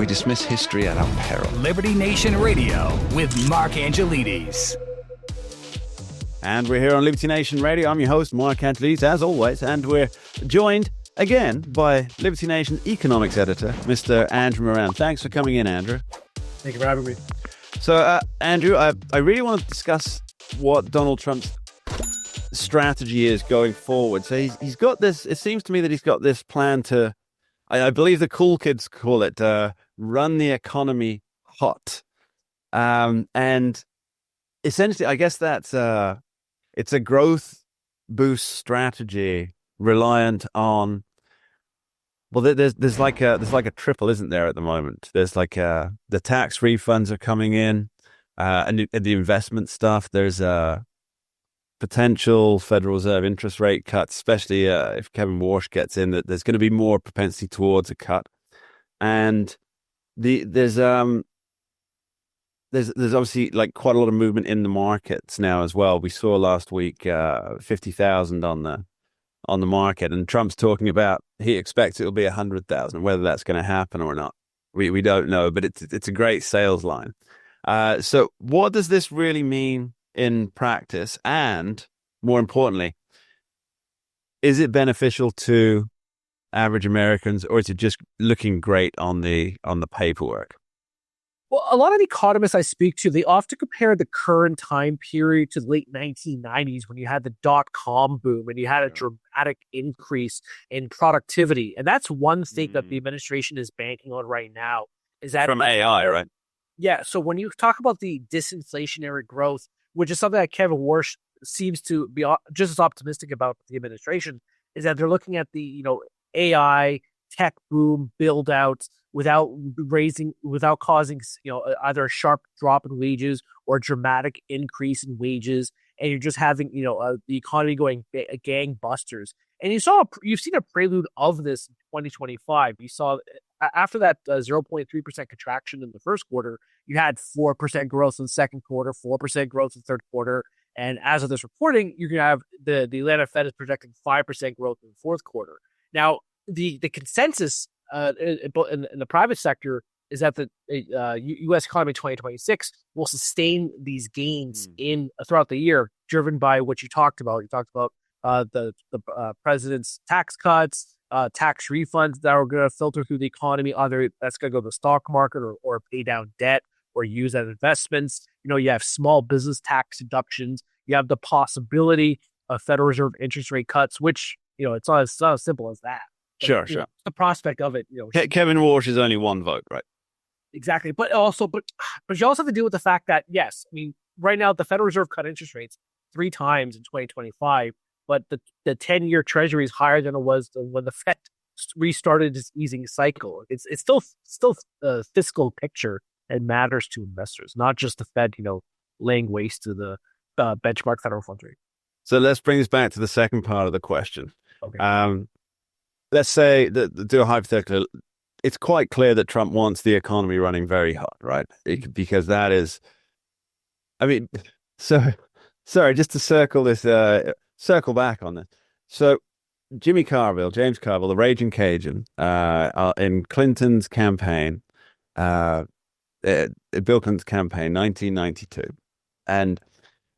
dismiss history at our peril. Liberty Nation Radio with Mark Angelides. And we're here on Liberty Nation Radio. I'm your host, Mark Angelides, as always, and we're joined again by Liberty Nation economics editor, Mr. Andrew Moran. Thanks for coming in, Andrew. Thank you for having me. So, Andrew, I really want to discuss what Donald Trump's strategy is going forward. So he's got this, it seems to me that he's got this plan to, I believe the cool kids call it, run the economy hot. And essentially, I guess that's, it's a growth boost strategy reliant on, well, there's like a triple, isn't there, at the moment? There's like the tax refunds are coming in, and the investment stuff. There's potential Federal Reserve interest rate cuts, especially if Kevin Warsh gets in. That there's going to be more propensity towards a cut, and there's obviously like quite a lot of movement in the markets now as well. We saw last week 50,000 on the market, and Trump's talking about he expects it'll be 100,000. Whether that's going to happen or not, we don't know. But it's a great sales line. So what does this really mean in practice? And more importantly, is it beneficial to average Americans, or is it just looking great on the paperwork? Well, a lot of economists I speak to, they often compare the current time period to the late 1990s when you had the dot-com boom and you had a dramatic increase in productivity. And that's one thing that the administration is banking on right now. Is that from AI, right? Yeah. So when you talk about the disinflationary growth, which is something that Kevin Warsh seems to be just as optimistic about the administration, is that they're looking at the AI tech boom build out without causing either a sharp drop in wages or a dramatic increase in wages, and you're just having the economy going gangbusters. And you've seen a prelude of this in 2025. You saw after that 0.3% contraction in the first quarter, you had 4% growth in the second quarter, 4% growth in the third quarter. And as of this reporting, you're going to have the Atlanta Fed is projecting 5% growth in the fourth quarter. Now, the consensus in the private sector is that the U.S. economy in 2026 will sustain these gains throughout the year, driven by what you talked about. You talked about the president's tax cuts, tax refunds that are going to filter through the economy. Either that's going to go to the stock market or pay down debt or use as investments. You have small business tax deductions. You have the possibility of Federal Reserve interest rate cuts, which it's not as simple as that. Sure. The prospect of it, Kevin Warsh is only one vote, right? Exactly. But you also have to deal with the fact that, yes, I mean, right now the Federal Reserve cut interest rates 3 times in 2025, but the 10-year Treasury is higher than it was when the Fed restarted its easing cycle. It's still a fiscal picture that matters to investors, not just the Fed, laying waste to the benchmark federal funds rate. So let's bring this back to the second part of the question. Okay. Let's say that, do a hypothetical, it's quite clear that Trump wants the economy running very hot, right? Because that is, sorry, just to circle back on this. So James Carville, the Raging Cajun, in Clinton's campaign, Bill Clinton's campaign, 1992. And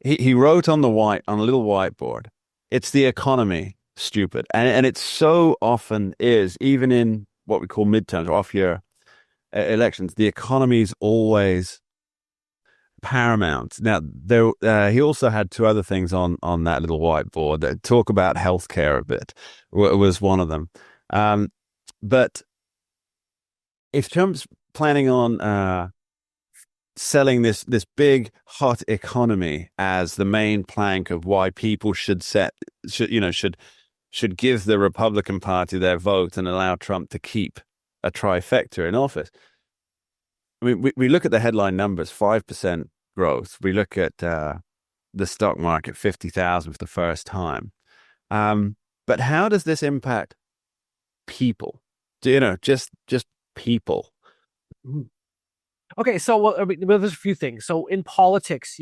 he wrote on a little whiteboard, "It's the economy, stupid." And it so often is, even in what we call midterms or off-year elections, the economy is always paramount. Now, he also had 2 other things on that little whiteboard that talk about healthcare a bit. Was one of them. But if Trump's planning on selling this big hot economy as the main plank of why people should give the Republican Party their vote and allow Trump to keep a trifecta in office. I mean, we look at the headline numbers, 5% growth. We look at the stock market, 50,000 for the first time. But how does this impact people? Just people? Okay, so there's a few things. So in politics,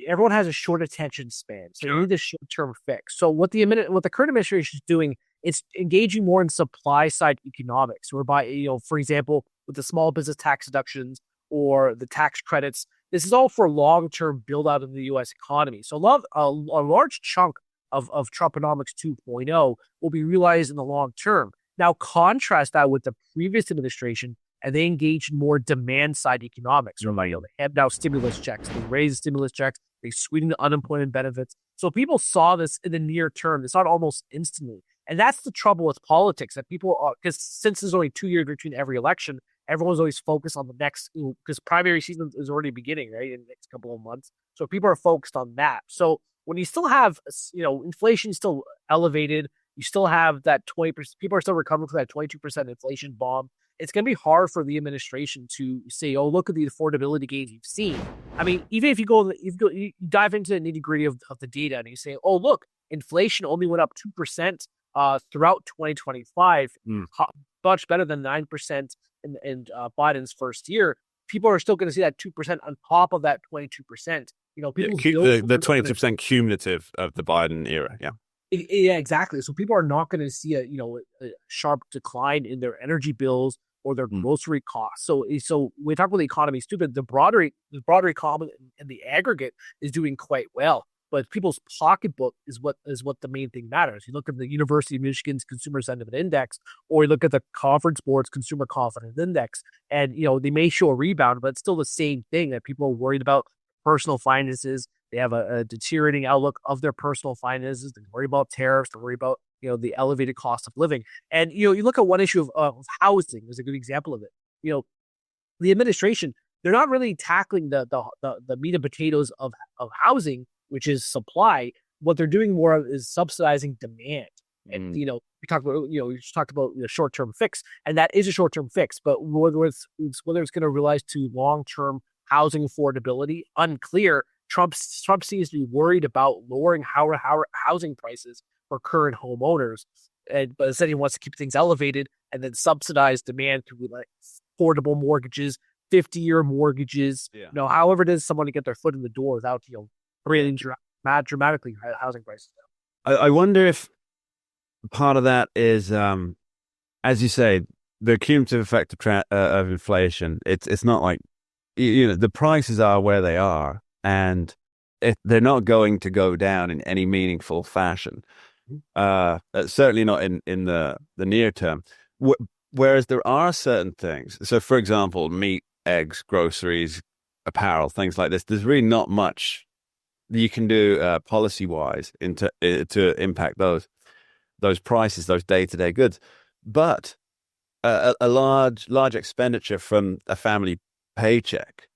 everyone has a short attention span, so you need a short-term fix. So what the current administration is doing, it's engaging more in supply side economics, whereby for example, with the small business tax deductions or the tax credits. This is all for long-term build-out of the U.S. economy. So a large chunk of Trumponomics 2.0 will be realized in the long term. Now, contrast that with the previous administration, and they engaged in more demand-side economics. Or they have now stimulus checks. They raised stimulus checks. They sweetened the unemployment benefits. So people saw this in the near term. They saw it almost instantly. And that's the trouble with politics, that people, because since there's only 2 years between every election, everyone's always focused on the next, because primary season is already beginning, right, in the next couple of months. So people are focused on that. So when you still have, inflation still elevated, you still have that 20%, people are still recovering from that 22% inflation bomb. It's going to be hard for the administration to say, oh, look at the affordability gains you've seen. I mean, even if you dive into the nitty gritty of the data and you say, oh, look, inflation only went up 2% throughout 2025, much better than 9% in Biden's first year. People are still going to see that 2% on top of that 22%. The 22% cumulative of the Biden era. Yeah. Yeah, exactly. So people are not going to see a sharp decline in their energy bills or their grocery costs. So when we talk about the economy, stupid. The broader economy in the aggregate is doing quite well, but people's pocketbook is what the main thing matters. You look at the University of Michigan's Consumer Sentiment Index, or you look at the Conference Board's Consumer Confidence Index, and they may show a rebound, but it's still the same thing, that people are worried about personal finances. They have a deteriorating outlook of their personal finances. They worry about tariffs. They worry about the elevated cost of living. And you look at one issue of housing is a good example of it. The administration, they're not really tackling the meat and potatoes of housing, which is supply. What they're doing more of is subsidizing demand. And we talked about you just talked about the short-term fix, and that is a short-term fix. But whether it's going to realize to long-term housing affordability, unclear. Trump seems to be worried about lowering housing prices for current homeowners, but instead he wants to keep things elevated and then subsidize demand through like affordable mortgages, 50-year mortgages. Yeah. However it is someone to get their foot in the door without really dramatically housing prices down. I wonder if part of that is, as you say, the cumulative effect of inflation. It's not like the prices are where they are. And they're not going to go down in any meaningful fashion, certainly not in the near term. Whereas there are certain things. So, for example, meat, eggs, groceries, apparel, things like this. There's really not much you can do policy-wise to impact those prices, those day-to-day goods. But a large expenditure from a family paycheck,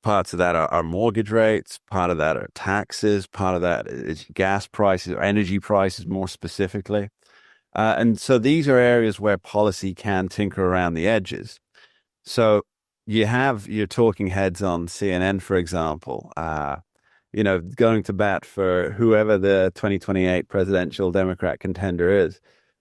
parts of that are mortgage rates, part of that are taxes, part of that is gas prices or energy prices more specifically. And so these are areas where policy can tinker around the edges. So you have your talking heads on CNN, for example, going to bat for whoever the 2028 presidential Democrat contender is,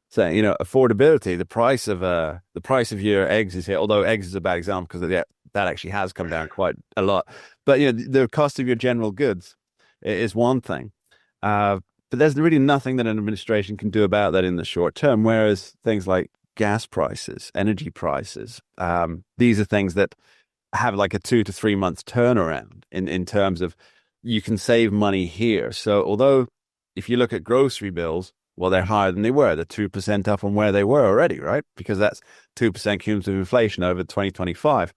saying, affordability, the price of your eggs is here, although eggs is a bad example because that actually has come down quite a lot. But, the cost of your general goods is one thing. But there's really nothing that an administration can do about that in the short term, whereas things like gas prices, energy prices, these are things that have like a 2 to 3 month turnaround in terms of you can save money here. So although if you look at grocery bills, well, they're higher than they were. They're 2% up on where they were already, right? Because that's 2% cumulative inflation over 2025.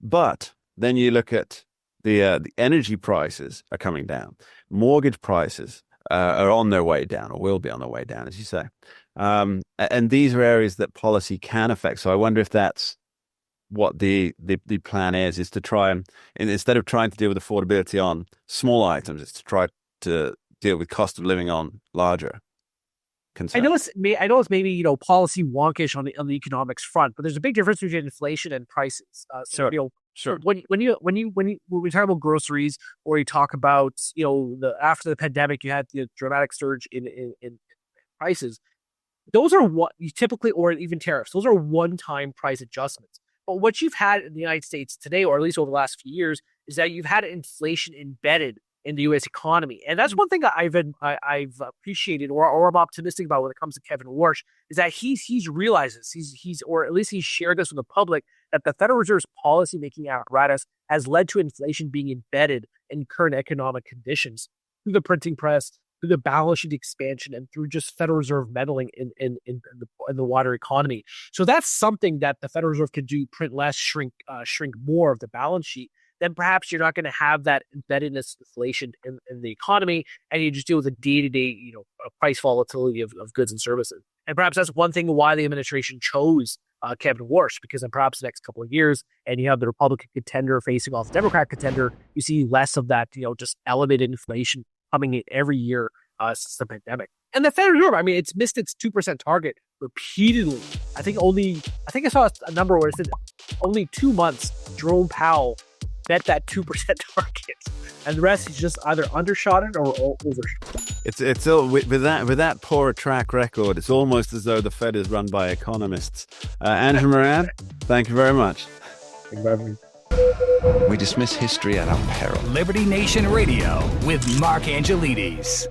But then you look at the energy prices are coming down. Mortgage prices are on their way down, or will be on their way down, as you say. And these are areas that policy can affect. So I wonder if that's what the plan is to try and instead of trying to deal with affordability on small items, it's to try to deal with cost of living on larger concerns. I know it's maybe policy wonkish on the economics front, but there's a big difference between inflation and prices. Sure. When we talk about groceries, or you talk about after the pandemic, you had the dramatic surge in prices. Those are what you typically, or even tariffs. Those are one-time price adjustments. But what you've had in the United States today, or at least over the last few years, is that you've had inflation embedded in the U.S. economy. And that's one thing I've appreciated, or I'm optimistic about when it comes to Kevin Warsh, is that he's realizes or at least he's shared this with the public, that the Federal Reserve's policymaking apparatus has led to inflation being embedded in current economic conditions through the printing press, through the balance sheet expansion, and through just Federal Reserve meddling in the wider economy. So that's something that the Federal Reserve can do: print less, shrink more of the balance sheet. Then perhaps you're not going to have that embeddedness inflation in the economy, and you just deal with the day-to-day, price volatility of goods and services. And perhaps that's one thing why the administration chose Kevin Warsh, because in perhaps the next couple of years, and you have the Republican contender facing off the Democrat contender, you see less of that, just elevated inflation coming in every year since the pandemic. And the Federal Reserve, it's missed its 2% target repeatedly. I think I saw a number where it said only 2 months Jerome Powell met that 2% target, and the rest he's just either undershot it or overshot. It's all with that poor track record. It's almost as though the Fed is run by economists. Andrew Moran, thank you very much. Thank you very much. We dismiss history at our peril. Liberty Nation Radio with Mark Angelides.